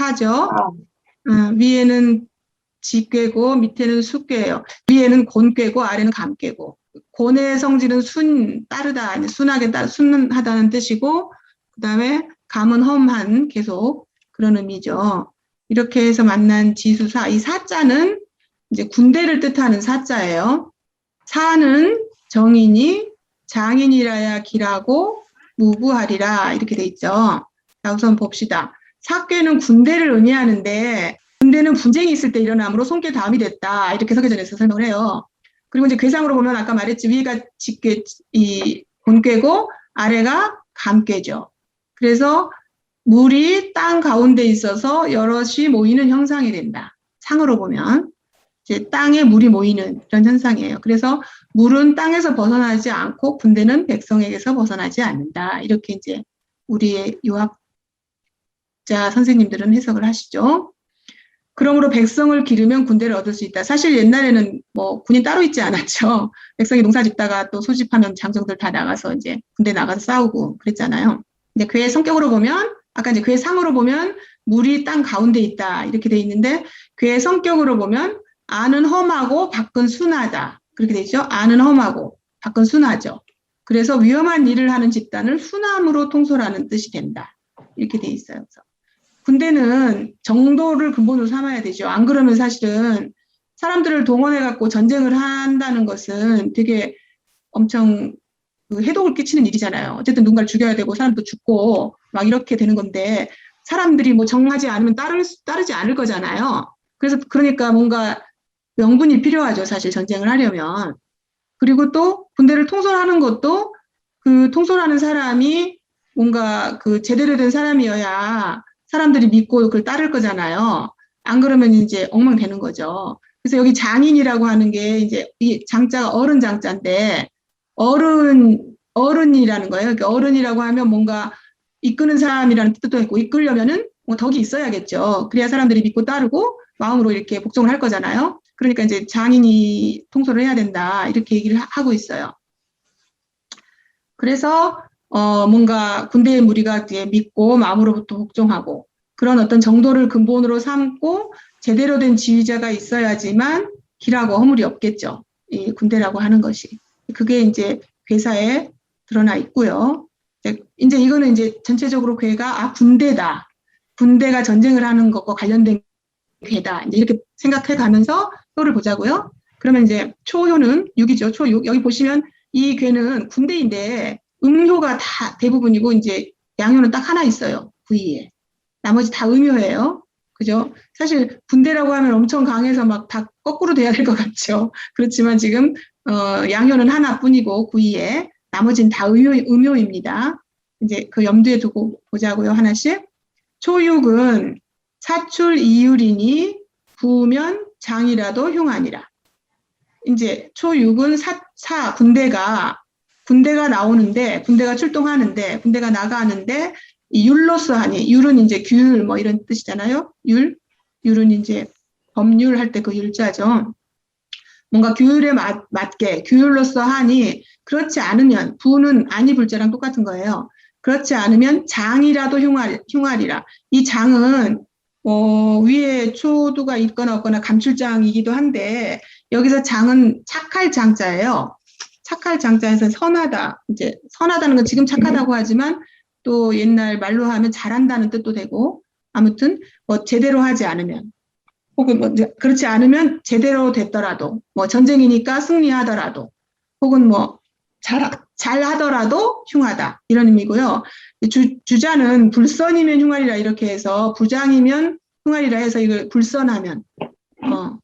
사죠. 아, 위에는 지괴고 밑에는 수괴예요. 위에는 곤괴고 아래는 감괴고. 곤의 성질은 따르다, 아니, 순하게 순하다는 뜻이고, 그 다음에 감은 험한, 계속 그런 의미죠. 이렇게 해서 만난 지수사, 이 사자는 이제 군대를 뜻하는 사자예요. 사는 정인이 장인이라야 길하고 무구하리라 이렇게 돼 있죠. 자, 우선 봅시다. 사괴는 군대를 의미하는데 군대는 분쟁이 있을 때 일어나므로 손괴 다음이 됐다 이렇게 서계전에서 설명을 해요. 그리고 이제 괴상으로 보면 아까 말했지 위가 직괴 이 곤괴고 아래가 감괴죠. 그래서 물이 땅 가운데 있어서 여럿이 모이는 형상이 된다. 상으로 보면 이제 땅에 물이 모이는 이런 현상이에요. 그래서 물은 땅에서 벗어나지 않고 군대는 백성에게서 벗어나지 않는다. 이렇게 이제 우리의 유학자 선생님들은 해석을 하시죠. 그러므로 백성을 기르면 군대를 얻을 수 있다. 사실 옛날에는 뭐 군인 따로 있지 않았죠. 백성이 농사 짓다가 또 소집하면 장정들 다 나가서 이제 군대 나가서 싸우고 그랬잖아요. 근데 그의 성격으로 보면 아까 이제 그의 상으로 보면 물이 땅 가운데 있다 이렇게 돼 있는데 그의 성격으로 보면 안은 험하고 밖은 순하다. 그렇게 돼 있죠. 안은 험하고 밖은 순하죠. 그래서 위험한 일을 하는 집단을 순함으로 통솔하는 뜻이 된다. 이렇게 돼 있어요. 그래서 군대는 정도를 근본으로 삼아야 되죠. 안 그러면 사실은 사람들을 동원해갖고 전쟁을 한다는 것은 되게 엄청 해독을 끼치는 일이잖아요. 어쨌든 누군가를 죽여야 되고 사람도 죽고 막 이렇게 되는 건데 사람들이 뭐 정하지 않으면 따르지 않을 거잖아요. 그래서 그러니까 뭔가 명분이 필요하죠. 사실 전쟁을 하려면. 그리고 또 군대를 통솔하는 것도 그 통솔하는 사람이 뭔가 그 제대로 된 사람이어야 사람들이 믿고 그걸 따를 거잖아요. 안 그러면 이제 엉망되는 거죠. 그래서 여기 장인이라고 하는 게 이제 이 장자가 어른 장자인데 어른이라는 거예요. 그러니까 어른이라고 하면 뭔가 이끄는 사람이라는 뜻도 있고 이끌려면은 뭐 덕이 있어야겠죠. 그래야 사람들이 믿고 따르고 마음으로 이렇게 복종을 할 거잖아요. 그러니까 이제 장인이 통솔을 해야 된다 이렇게 얘기를 하고 있어요. 그래서 뭔가 군대의 무리가 이제 믿고 마음으로부터 복종하고 그런 어떤 정도를 근본으로 삼고 제대로 된 지휘자가 있어야지만 길하고 허물이 없겠죠. 이 군대라고 하는 것이. 그게 이제 괴사에 드러나 있고요. 이제 이거는 이제 전체적으로 괴가 군대다. 군대가 전쟁을 하는 것과 관련된 괴다. 이제 이렇게 생각해 가면서 효를 보자고요. 그러면 이제 초효는 6이죠. 초6. 여기 보시면 이 괴는 군대인데 음효가 다 대부분이고 이제 양효는 딱 하나 있어요. 구이에. 나머지 다 음효예요. 그죠? 사실 군대라고 하면 엄청 강해서 막 다 거꾸로 돼야 될 것 같죠. 그렇지만 지금 양효는 하나뿐이고 구이에 나머지는 다 음효입니다. 이제 그 염두에 두고 보자고요. 하나씩. 초육은 사출 이율이니 구우면 장이라도 흉하니라. 이제 초육은 군대가 나오는데 군대가 출동하는데 군대가 나가는데 이 율로서 하니 율은 이제 규율 뭐 이런 뜻이잖아요. 율은 이제 법률 할 때 그 율자죠. 뭔가 규율에 맞게 규율로서 하니 그렇지 않으면 부는 아니 불자랑 똑같은 거예요. 그렇지 않으면 장이라도 흉하리라. 이 장은 위에 초두가 있거나 없거나 감출장이기도 한데 여기서 장은 착할 장자예요. 착할 장자에서 선하다. 이제 선하다는 건 지금 착하다고 하지만 또 옛날 말로 하면 잘한다는 뜻도 되고 아무튼 뭐 제대로 하지 않으면 혹은 뭐 그렇지 않으면 제대로 됐더라도 뭐 전쟁이니까 승리하더라도 혹은 뭐 잘하더라도 흉하다 이런 의미고요. 주자는 불선이면 흉하리라 이렇게 해서 부장이면 흉하리라 해서 이걸 불선하면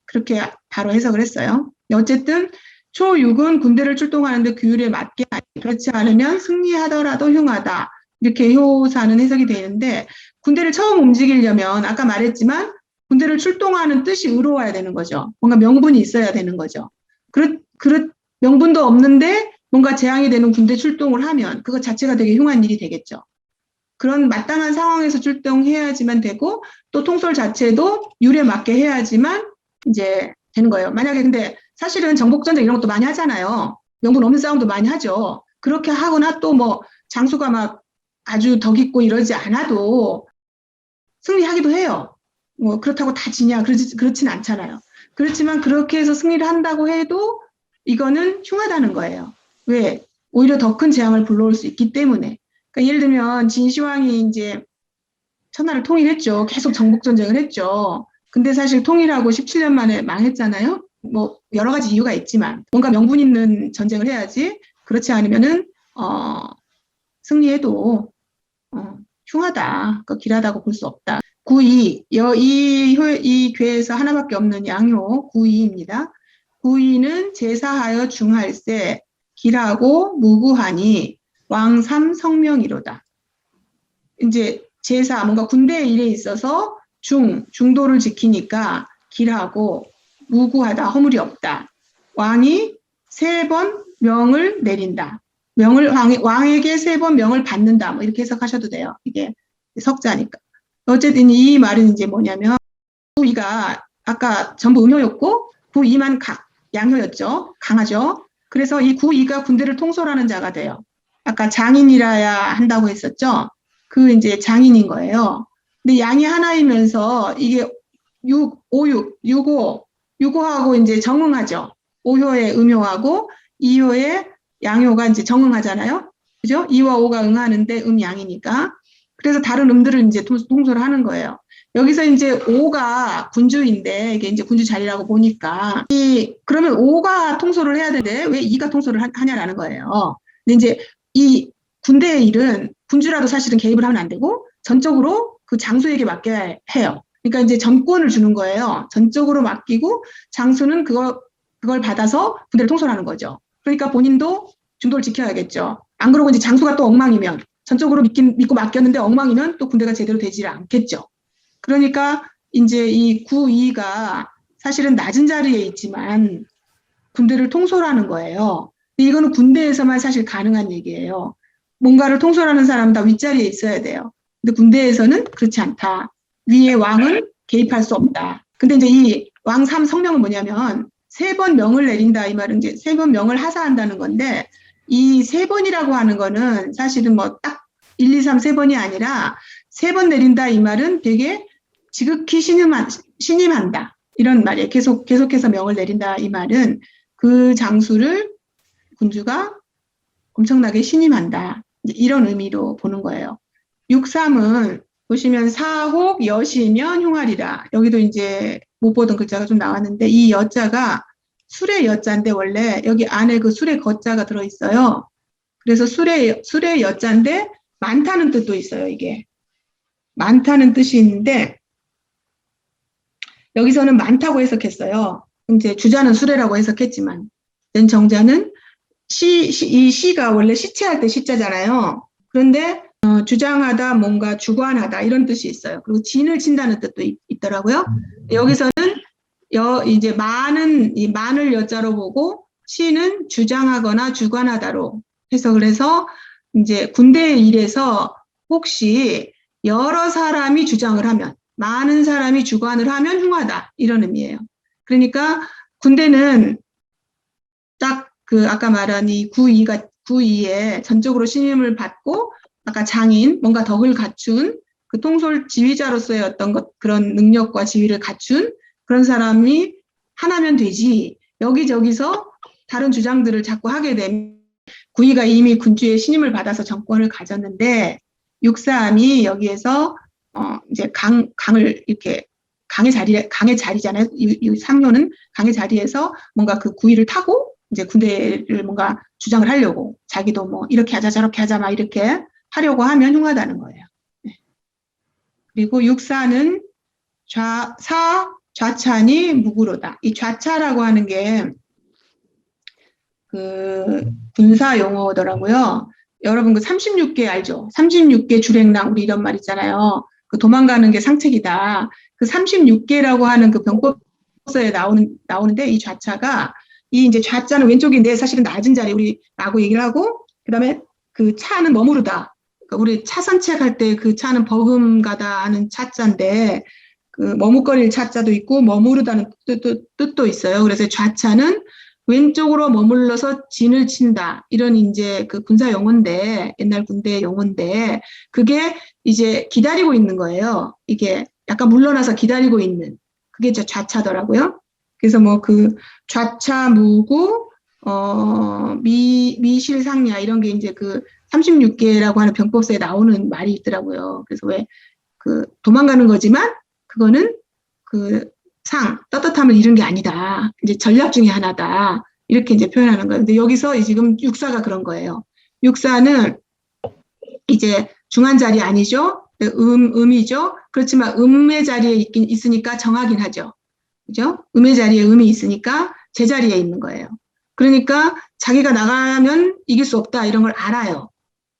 그렇게 바로 해석을 했어요. 어쨌든 초6은 군대를 출동하는데 규율에 맞게 그렇지 않으면 승리하더라도 흉하다. 이렇게 효사는 해석이 되는데 군대를 처음 움직이려면 아까 말했지만 군대를 출동하는 뜻이 의로워야 되는 거죠. 뭔가 명분이 있어야 되는 거죠. 명분도 없는데 뭔가 재앙이 되는 군대 출동을 하면 그것 자체가 되게 흉한 일이 되겠죠. 그런 마땅한 상황에서 출동해야지만 되고 또 통솔 자체도 율에 맞게 해야지만 이제 되는 거예요. 만약에 근데 사실은 정복전쟁 이런 것도 많이 하잖아요. 명분 없는 싸움도 많이 하죠. 그렇게 하거나 또 뭐 장수가 막 아주 덕 있고 이러지 않아도 승리하기도 해요. 뭐 그렇다고 다 지냐? 그렇진 않잖아요. 그렇지만 그렇게 해서 승리를 한다고 해도 이거는 흉하다는 거예요. 왜? 오히려 더 큰 재앙을 불러올 수 있기 때문에. 그러니까 예를 들면 진시황이 이제 천하를 통일했죠. 계속 정복 전쟁을 했죠. 근데 사실 통일하고 17년 만에 망했잖아요. 뭐 여러 가지 이유가 있지만 뭔가 명분 있는 전쟁을 해야지. 그렇지 않으면은 승리해도 흉하다, 길하다고 볼 수 없다. 구이, 이 괴에서 하나밖에 없는 양효 구이입니다. 구이는 제사하여 중할세 길하고 무구하니 왕삼 성명이로다. 이제 제사, 뭔가 군대 일에 있어서 중도를 지키니까 길하고 무구하다, 허물이 없다. 왕이 3번 명을 내린다. 왕에게 3번 명을 받는다. 뭐 이렇게 해석하셔도 돼요. 이게 석자니까. 어쨌든 이 말은 이제 뭐냐면 구이가 아까 전부 음효였고 구이만 양효였죠. 강하죠. 그래서 이 구이가 군대를 통솔하는 자가 돼요. 아까 장인이라야 한다고 했었죠. 그 이제 장인인 거예요. 근데 양이 하나이면서 이게 6호하고 이제 정응하죠. 5효에 음효하고 2효에 양효가 이제 정응하잖아요. 그죠? 2와 5가 응하는데 양이니까. 그래서 다른 음들을 이제 통솔을 하는 거예요. 여기서 이제 5가 군주인데 이게 이제 군주 자리라고 보니까 그러면 5가 통솔을 해야 되는데 왜 2가 통솔을 하냐라는 거예요. 근데 이제 이 군대의 일은 군주라도 사실은 개입을 하면 안 되고 전적으로 그 장수에게 맡겨야 해요. 그러니까 이제 전권을 주는 거예요. 전적으로 맡기고 장수는 그걸 받아서 군대를 통솔하는 거죠. 그러니까 본인도 중도를 지켜야겠죠. 안 그러고 이제 장수가 또 엉망이면 전적으로 믿고 맡겼는데 엉망이면 또 군대가 제대로 되지 않겠죠. 그러니까 이제 이 구이가 사실은 낮은 자리에 있지만 군대를 통솔하는 거예요. 이거는 군대에서만 사실 가능한 얘기예요. 뭔가를 통솔하는 사람은 다 윗자리에 있어야 돼요. 근데 군대에서는 그렇지 않다. 위의 왕은 개입할 수 없다. 근데 이제 이 왕삼 성명은 뭐냐면 3번 명을 내린다 이 말은 이제 3번 명을 하사한다는 건데 이 3번이라고 하는 거는 사실은 뭐 딱 1, 2, 3, 3번이 아니라 3번 내린다 이 말은 되게 지극히 신임한다. 이런 말이에요. 계속해서 명을 내린다 이 말은 그 장수를 군주가 엄청나게 신임한다. 이런 의미로 보는 거예요. 6.3은 보시면 사혹 여시면 흉하리라. 여기도 이제 못 보던 글자가 좀 나왔는데 이 여자가 술의 여자인데 원래 여기 안에 그 술의 거자가 들어있어요. 그래서 술의 여자인데 많다는 뜻도 있어요. 이게 많다는 뜻이 있는데 여기서는 많다고 해석했어요. 이제 주자는 수레라고 해석했지만 정자는 이 시가 원래 시체할 때 시자잖아요. 그런데 주장하다, 뭔가 주관하다 이런 뜻이 있어요. 그리고 진을 친다는 뜻도 있더라고요. 여기서는 이제 많을 여자로 보고 시는 주장하거나 주관하다로 해석을 해서 이제 군대의 일에서 혹시 여러 사람이 주장을 하면 많은 사람이 주관을 하면 흉하다 이런 의미예요. 그러니까 군대는 딱 그 아까 말한 이 구이에 전적으로 신임을 받고 아까 장인 뭔가 덕을 갖춘 그 통솔 지휘자로서의 어떤 그런 능력과 지위를 갖춘 그런 사람이 하나면 되지 여기저기서 다른 주장들을 자꾸 하게 되면 구이가 이미 군주의 신임을 받아서 정권을 가졌는데 육사함이 여기에서 이제 강을 이렇게 강의 자리잖아요. 이 삼효는 강의 자리에서 뭔가 그 구이를 타고 이제 군대를 뭔가 주장을 하려고 자기도 뭐 이렇게 하자 저렇게 하자 막 이렇게 하려고 하면 흉하다는 거예요. 네. 그리고 육사는 좌찬이 무구로다. 이 좌차라고 하는 게 그 군사 용어더라고요. 여러분 그 36개 알죠? 36개 주랭랑 우리 이런 말 있잖아요. 그 도망가는 게 상책이다. 그 36개라고 하는 그 병법서에 나오는데 이 좌차가 이 이제 좌자는 왼쪽인데 사실은 낮은 자리 우리 라고 얘기를 하고 그다음에 그 차는 머무르다. 그러니까 우리 차선책 때 그 차는 버금가다 하는 차자인데 그 머뭇거릴 차자도 있고 머무르다는 뜻도 있어요. 그래서 좌차는 왼쪽으로 머물러서 진을 친다. 이런 이제 그 군사 용어인데 옛날 군대 용어인데 그게 이제 기다리고 있는 거예요. 이게 약간 물러나서 기다리고 있는 그게 좌차더라고요. 그래서 뭐 그 좌차 무구 미실상야 이런 게 이제 그 36개라고 하는 병법서에 나오는 말이 있더라고요. 그래서 왜 그 도망가는 거지만 그거는 그 떳떳함을 잃은 게 아니다. 이제 전략 중에 하나다. 이렇게 이제 표현하는 거예요. 근데 여기서 지금 육사가 그런 거예요. 육사는 이제 중한 자리 아니죠. 음이죠. 그렇지만 음의 자리에 있긴 있으니까 정하긴 하죠. 그죠? 음의 자리에 음이 있으니까 제자리에 있는 거예요. 그러니까 자기가 나가면 이길 수 없다 이런 걸 알아요.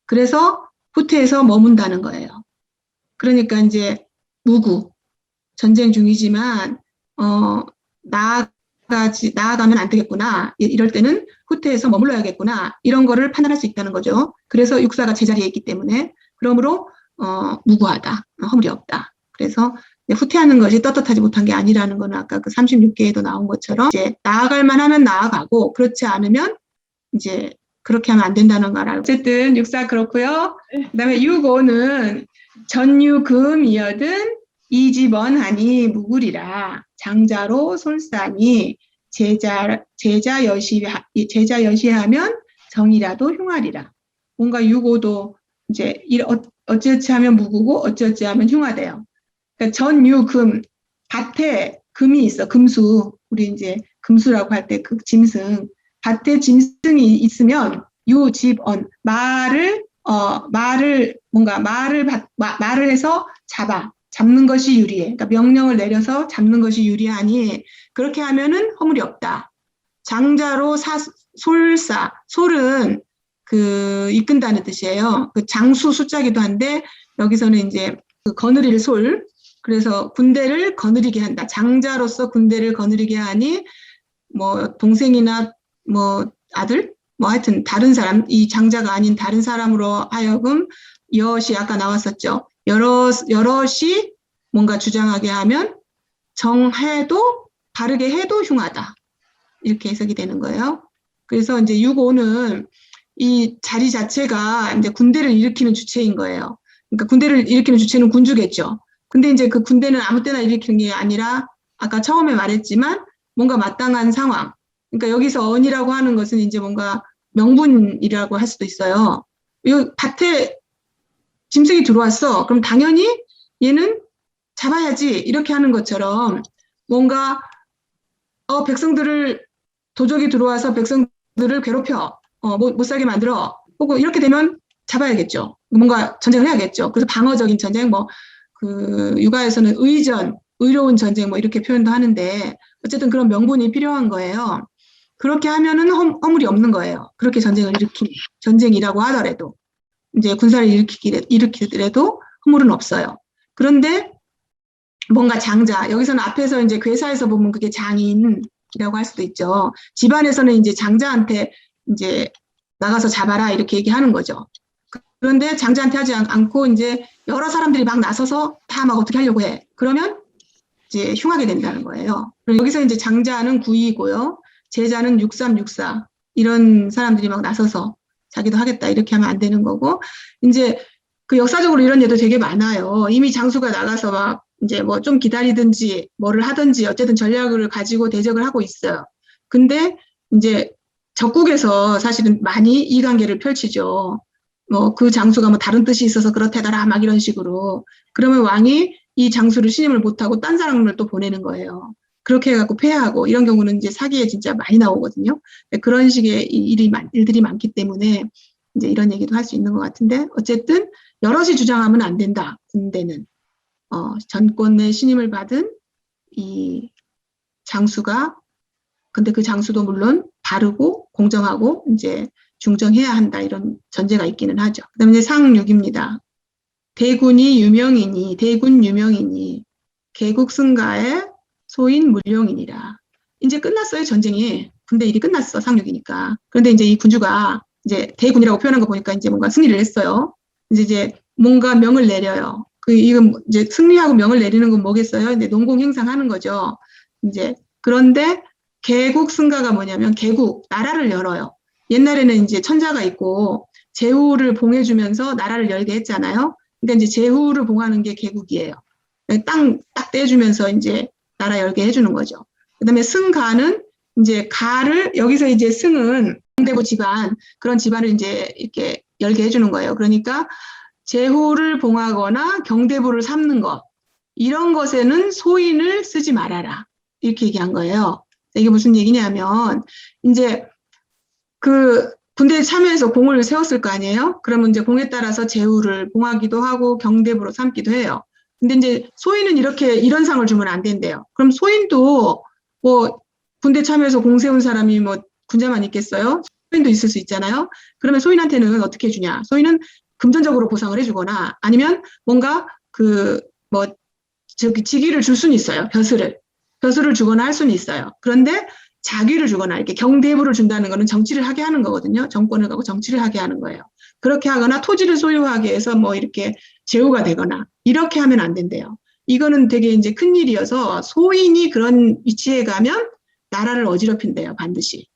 그래서 후퇴해서 머문다는 거예요. 그러니까 이제 무구 전쟁 중이지만 나아가면 안 되겠구나. 이럴 때는 후퇴해서 머물러야겠구나. 이런 거를 판단할 수 있다는 거죠. 그래서 육사가 제자리에 있기 때문에 그러므로 무구하다. 허물이 없다. 그래서 후퇴하는 것이 떳떳하지 못한 게 아니라는 거는 아까 그 36개에도 나온 것처럼 이제 나아갈 만하면 나아가고 그렇지 않으면 이제 그렇게 하면 안 된다는 걸 알고. 어쨌든 육사 그렇고요. 그다음에 육오는 전유금이여든 이집언하니 무구리라 장자로 솔사니 제자 여시하면 정이라도 흉하리라. 뭔가 육오도 이제 어찌어찌 하면 무구고 어찌어찌 하면 흉하대요. 그러니까 전유금 밭에 금이 있어. 금수. 우리 이제 금수라고 할 때 그 짐승. 밭에 짐승이 있으면 유집언 말을 해서 잡는 것이 유리해. 그러니까 명령을 내려서 잡는 것이 유리하니 그렇게 하면은 허물이 없다. 장자로 솔사. 솔은 그 이끈다는 뜻이에요. 그 장수 숫자기도 한데 여기서는 이제 그 거느릴 솔. 그래서 군대를 거느리게 한다. 장자로서 군대를 거느리게 하니 뭐 동생이나 뭐 아들 뭐 하여튼 다른 사람 이 장자가 아닌 다른 사람으로 하여금 여럿이 아까 나왔었죠. 여럿이 뭔가 주장하게 하면 정해도 바르게 해도 흉하다. 이렇게 해석이 되는 거예요. 그래서 이제 6.5는 이 자리 자체가 이제 군대를 일으키는 주체인 거예요. 그러니까 군대를 일으키는 주체는 군주겠죠. 근데 이제 그 군대는 아무 때나 일으키는 게 아니라 아까 처음에 말했지만 뭔가 마땅한 상황. 그러니까 여기서 언이라고 하는 것은 이제 뭔가 명분이라고 할 수도 있어요. 이 밭에 짐승이 들어왔어. 그럼 당연히 얘는 잡아야지. 이렇게 하는 것처럼 뭔가 백성들을 도적이 들어와서 백성들을 괴롭혀. 못 살게 만들어. 혹은 이렇게 되면 잡아야겠죠. 뭔가 전쟁을 해야겠죠. 그래서 방어적인 전쟁, 그 육아에서는 의전, 의로운 전쟁 이렇게 표현도 하는데 어쨌든 그런 명분이 필요한 거예요. 그렇게 하면은 허물이 없는 거예요. 그렇게 전쟁을 일으킨 전쟁이라고 하더라도 이제 군사를 일으키더라도 허물은 없어요. 그런데 뭔가 장자 여기서는 앞에서 이제 괴사에서 보면 그게 장인이라고 할 수도 있죠. 집안에서는 이제 장자한테 이제 나가서 잡아라 이렇게 얘기하는 거죠. 그런데 장자한테 하지 않고 이제 여러 사람들이 막 나서서 다 막 어떻게 하려고 해. 그러면 이제 흉하게 된다는 거예요. 여기서 이제 장자는 구이고요. 제자는 6364 이런 사람들이 막 나서서 자기도 하겠다 이렇게 하면 안 되는 거고 이제 그 역사적으로 이런 예도 되게 많아요. 이미 장수가 나가서 막 이제 뭐 좀 기다리든지 뭐를 하든지 어쨌든 전략을 가지고 대적을 하고 있어요. 근데 이제 적국에서 사실은 많이 이관계를 펼치죠. 그 장수가 뭐 다른 뜻이 있어서 그렇다더라 막 이런 식으로 그러면 왕이 이 장수를 신임을 못하고 딴 사람을 또 보내는 거예요. 그렇게 해갖고 폐하고 이런 경우는 이제 사기에 진짜 많이 나오거든요. 그런 식의 일들이 많기 때문에 이제 이런 얘기도 할 수 있는 것 같은데 어쨌든 여럿이 주장하면 안 된다. 군대는 전권의 신임을 받은 이 장수가 근데 그 장수도 물론 바르고 공정하고 이제 중정해야 한다 이런 전제가 있기는 하죠. 그다음에 이제 상육입니다. 대군 유명이니 개국승가의 소인 물룡이니라. 이제 끝났어요 전쟁이. 군대 일이 끝났어 상륙이니까. 그런데 이제 이 군주가 이제 대군이라고 표현한 거 보니까 이제 뭔가 승리를 했어요. 이제 뭔가 명을 내려요. 이건 이제 승리하고 명을 내리는 건 뭐겠어요? 이제 농공행상하는 거죠. 이제 그런데 개국승가가 뭐냐면 개국 나라를 열어요. 옛날에는 이제 천자가 있고 제후를 봉해주면서 나라를 열게 했잖아요. 그러니까 이제 제후를 봉하는 게 개국이에요. 땅 딱 떼주면서 이제 나라 열게 해주는 거죠. 그다음에 승가는 이제 가를 여기서 이제 승은 대부 집안 그런 집안을 이제 이렇게 열게 해주는 거예요. 그러니까 제후를 봉하거나 경대부를 삼는 것 이런 것에는 소인을 쓰지 말아라 이렇게 얘기한 거예요. 이게 무슨 얘기냐면 이제 그 군대에 참여해서 공을 세웠을 거 아니에요? 그러면 이제 공에 따라서 제후를 봉하기도 하고 경대부로 삼기도 해요. 근데 이제 소인은 이렇게 이런 상을 주면 안 된대요. 그럼 소인도 뭐 군대 참여해서 공 세운 사람이 뭐 군자만 있겠어요? 소인도 있을 수 있잖아요. 그러면 소인한테는 어떻게 해주냐? 소인은 금전적으로 보상을 해주거나 아니면 뭔가 그 뭐 저기 직위를 줄 수는 있어요. 벼슬을 주거나 할 수는 있어요. 그런데 자귀를 주거나 이렇게 경대부를 준다는 거는 정치를 하게 하는 거거든요. 정권을 갖고 정치를 하게 하는 거예요. 그렇게 하거나 토지를 소유하게 해서 뭐 이렇게 제후가 되거나 이렇게 하면 안 된대요. 이거는 되게 이제 큰 일이어서 소인이 그런 위치에 가면 나라를 어지럽힌대요, 반드시.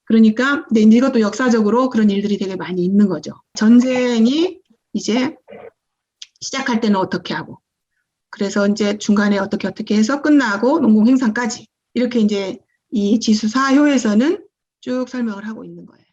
그러니까 근데 이것도 역사적으로 그런 일들이 되게 많이 있는 거죠. 전쟁이 이제 시작할 때는 어떻게 하고 그래서 이제 중간에 어떻게 해서 끝나고 농공 행상까지 이렇게 이제 이 지수 4효에서는 쭉 설명을 하고 있는 거예요.